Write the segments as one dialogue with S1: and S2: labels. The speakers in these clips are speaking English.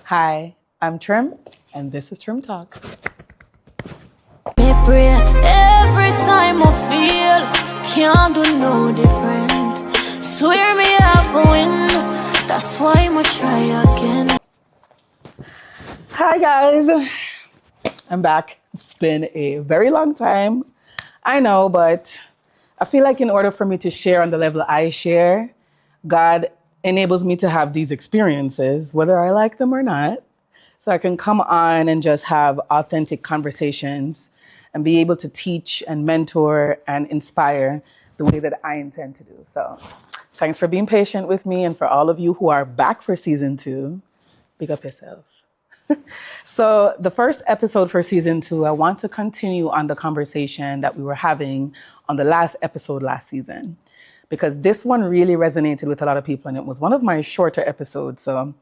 S1: Hi, I'm Trem, and this is TremTalk.
S2: Me pray every time I feel can't do no different. Swear me have a win, that's why I'ma try again.
S1: Hi guys, I'm back. It's been a very long time. I know, but I feel like in order for me to share on the level I share, God enables me to have these experiences, whether I like them or not. So I can come on and just have authentic conversations and be able to teach and mentor and inspire the way that I intend to do. So thanks for being patient with me, and for all of you who are back for season 2, big up yourself. So the first episode for season 2, I want to continue on the conversation that we were having on the last episode last season, because this one really resonated with a lot of people, and it was one of my shorter episodes. So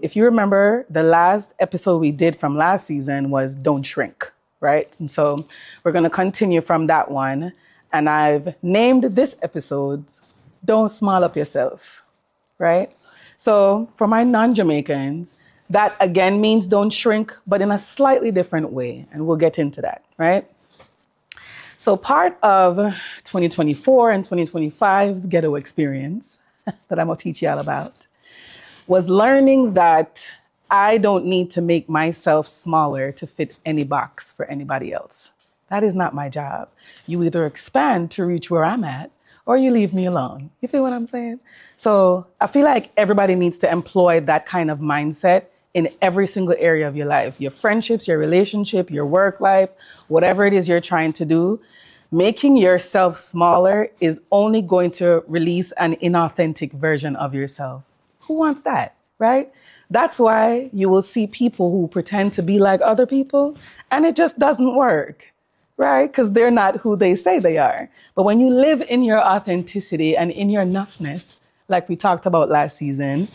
S1: if you remember, the last episode we did from last season was Don't Shrink, right? And so we're going to continue from that one. And I've named this episode Don't Small Up Yourself, right? So for my non-Jamaicans, that again means don't shrink, but in a slightly different way. And we'll get into that, right? So part of 2024 and 2025's ghetto experience that I'm going to teach you all about was learning that I don't need to make myself smaller to fit any box for anybody else. That is not my job. You either expand to reach where I'm at, or you leave me alone. You feel what I'm saying? So I feel like everybody needs to employ that kind of mindset in every single area of your life, your friendships, your relationship, your work life, whatever it is you're trying to do. Making yourself smaller is only going to release an inauthentic version of yourself. Who wants that, right? That's why you will see people who pretend to be like other people, and it just doesn't work, right? Because they're not who they say they are. But when you live in your authenticity and in your enoughness, like we talked about last season,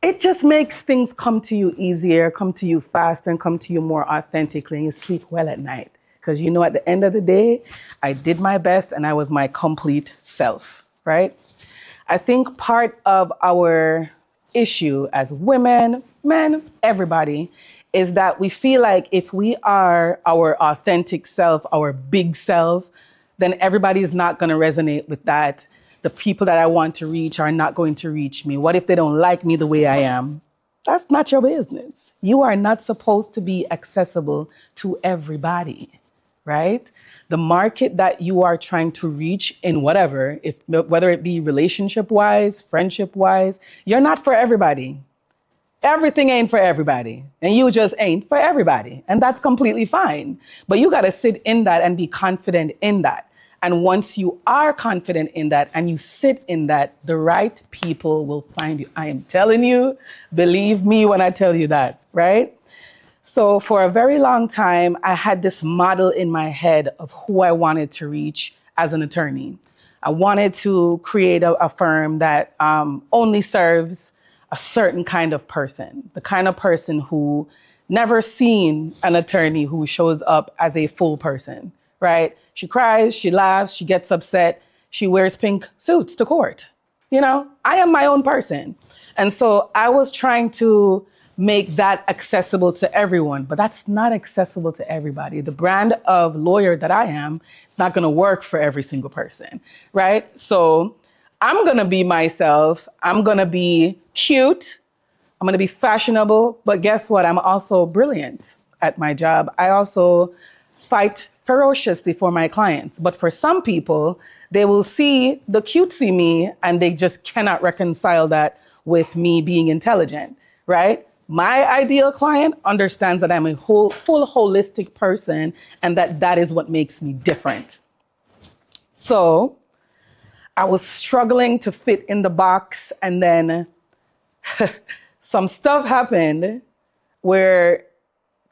S1: it just makes things come to you easier, come to you faster, and come to you more authentically, and you sleep well at night. Because you know, at the end of the day, I did my best and I was my complete self, right? I think part of our issue as women, men, everybody, is that we feel like if we are our authentic self, our big self, then everybody is not going to resonate with that. The people that I want to reach are not going to reach me. What if they don't like me the way I am? That's not your business. You are not supposed to be accessible to everybody, right? The market that you are trying to reach in whatever, whether it be relationship-wise, friendship-wise, you're not for everybody. Everything ain't for everybody, and you just ain't for everybody, and that's completely fine. But you got to sit in that and be confident in that. And once you are confident in that and you sit in that, the right people will find you. I am telling you, believe me when I tell you that, right? So for a very long time, I had this model in my head of who I wanted to reach as an attorney. I wanted to create a firm that only serves a certain kind of person, the kind of person who never seen an attorney who shows up as a full person, right? She cries, she laughs, she gets upset, she wears pink suits to court. You know, I am my own person. And so I was trying to make that accessible to everyone, but that's not accessible to everybody. The brand of lawyer that I am, it's not going to work for every single person, right? So I'm going to be myself. I'm going to be cute. I'm going to be fashionable, but guess what? I'm also brilliant at my job. I also fight ferociously for my clients. But for some people, they will see the cutesy me and they just cannot reconcile that with me being intelligent, right? My ideal client understands that I'm a full holistic person and that is what makes me different. So I was struggling to fit in the box, and then some stuff happened where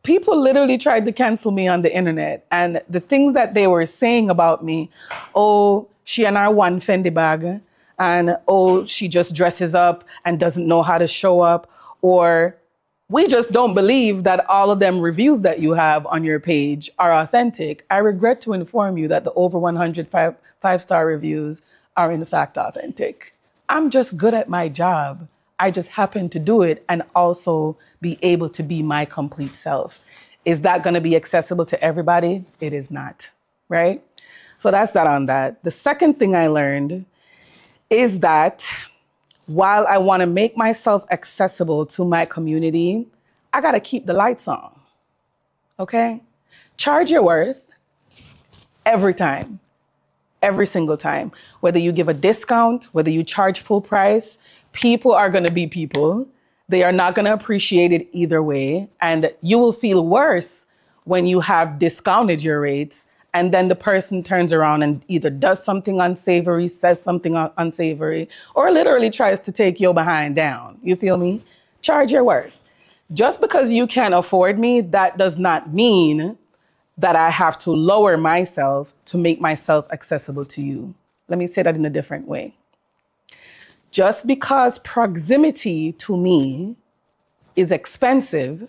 S1: people literally tried to cancel me on the internet. And the things that they were saying about me, oh, she and her one Fendi bag, and oh, she just dresses up and doesn't know how to show up, or we just don't believe that all of them reviews that you have on your page are authentic. I regret to inform you that the over 100 five-star reviews are in fact authentic. I'm just good at my job. I just happen to do it and also be able to be my complete self. Is that going to be accessible to everybody? It is not, right? So that's that on that. The second thing I learned is that while I want to make myself accessible to my community, I got to keep the lights on, okay? Charge your worth every time. Every single time. Whether you give a discount, whether you charge full price, people are going to be people. They are not going to appreciate it either way. And you will feel worse when you have discounted your rates and then the person turns around and either does something unsavory, says something unsavory, or literally tries to take your behind down. You feel me? Charge your worth. Just because you can't afford me, that does not mean that I have to lower myself to make myself accessible to you. Let me say that in a different way. Just because proximity to me is expensive,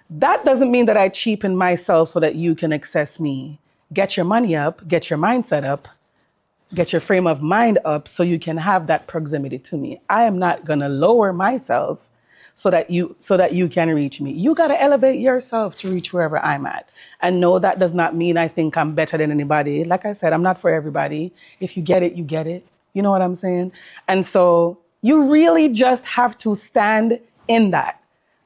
S1: that doesn't mean that I cheapen myself so that you can access me. Get your money up, get your mindset up, get your frame of mind up so you can have that proximity to me. I am not gonna lower myself so that you can reach me. You got to elevate yourself to reach wherever I'm at. And no, that does not mean I think I'm better than anybody. Like I said, I'm not for everybody. If you get it, you get it. You know what I'm saying? And so you really just have to stand in that.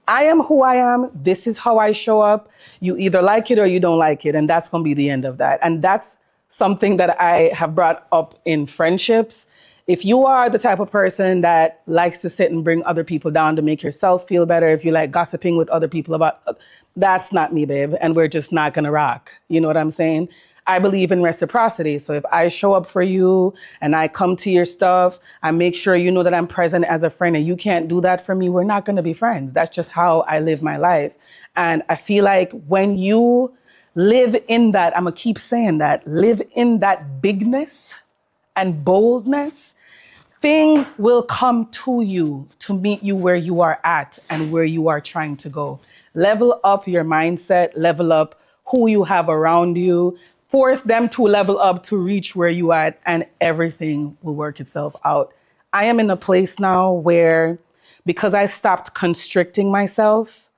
S1: I am who I am. This is how I show up. You either like it or you don't like it. And that's going to be the end of that. And that's something that I have brought up in friendships. If you are the type of person that likes to sit and bring other people down to make yourself feel better, if you like gossiping with other people about, that's not me, babe. And we're just not going to rock. You know what I'm saying? I believe in reciprocity. So if I show up for you and I come to your stuff, I make sure you know that I'm present as a friend and you can't do that for me, we're not going to be friends. That's just how I live my life. And I feel like when you live in that, I'm going to keep saying that, live in that bigness and boldness, things will come to you to meet you where you are at and where you are trying to go. Level up your mindset, level up who you have around you, force them to level up to reach where you are at, and everything will work itself out. I am in a place now where, because I stopped constricting myself,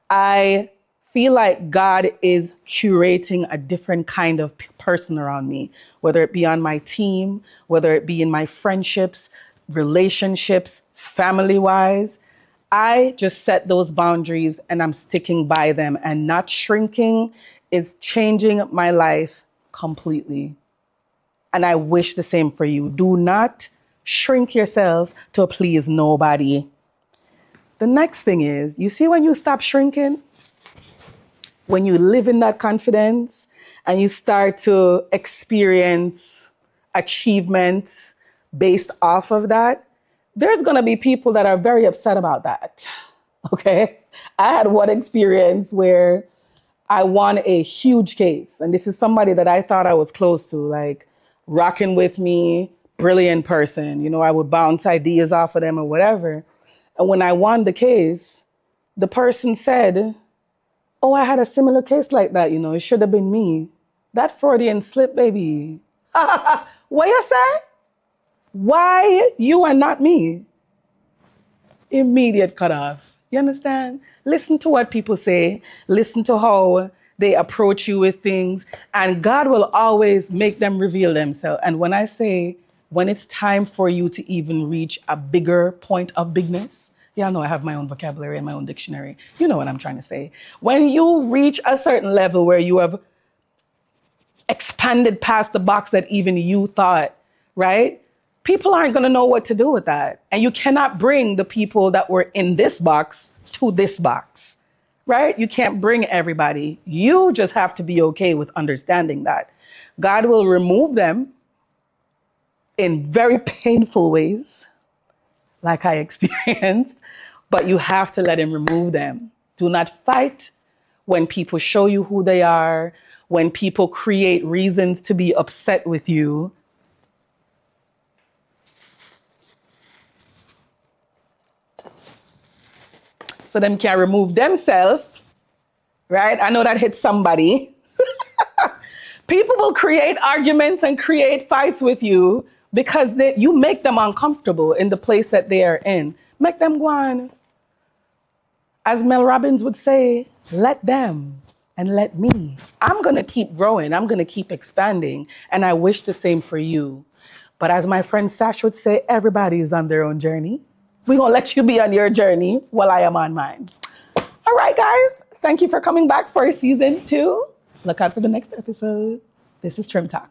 S1: I feel like God is curating a different kind of person around me, whether it be on my team, whether it be in my friendships, relationships, family-wise. I just set those boundaries and I'm sticking by them, and not shrinking is changing my life completely. And I wish the same for you. Do not shrink yourself to please nobody. The next thing is, you see, when you stop shrinking, when you live in that confidence and you start to experience achievements based off of that, there's going to be people that are very upset about that. Okay? I had one experience where I won a huge case. And this is somebody that I thought I was close to, like rocking with me, brilliant person. You know, I would bounce ideas off of them or whatever. And when I won the case, the person said, "Oh, I had a similar case like that, you know, it should have been me." That Freudian slip, baby. What you say? Why you and not me? Immediate cut off. You understand? Listen to what people say. Listen to how they approach you with things. And God will always make them reveal themselves. And when I say, when it's time for you to even reach a bigger point of bigness, yeah, I know I have my own vocabulary and my own dictionary. You know what I'm trying to say. When you reach a certain level where you have expanded past the box that even you thought, right? People aren't going to know what to do with that. And you cannot bring the people that were in this box to this box, right? You can't bring everybody. You just have to be okay with understanding that. God will remove them in very painful ways, like I experienced, but you have to let him remove them. Do not fight when people show you who they are, when people create reasons to be upset with you. So them can remove themselves, right? I know that hits somebody. People will create arguments and create fights with you because you make them uncomfortable in the place that they are in. Make them go on. As Mel Robbins would say, let them and let me. I'm going to keep growing. I'm going to keep expanding. And I wish the same for you. But as my friend Sash would say, everybody is on their own journey. We're going to let you be on your journey while I am on mine. All right, guys. Thank you for coming back for season 2. Look out for the next episode. This is TremTalk.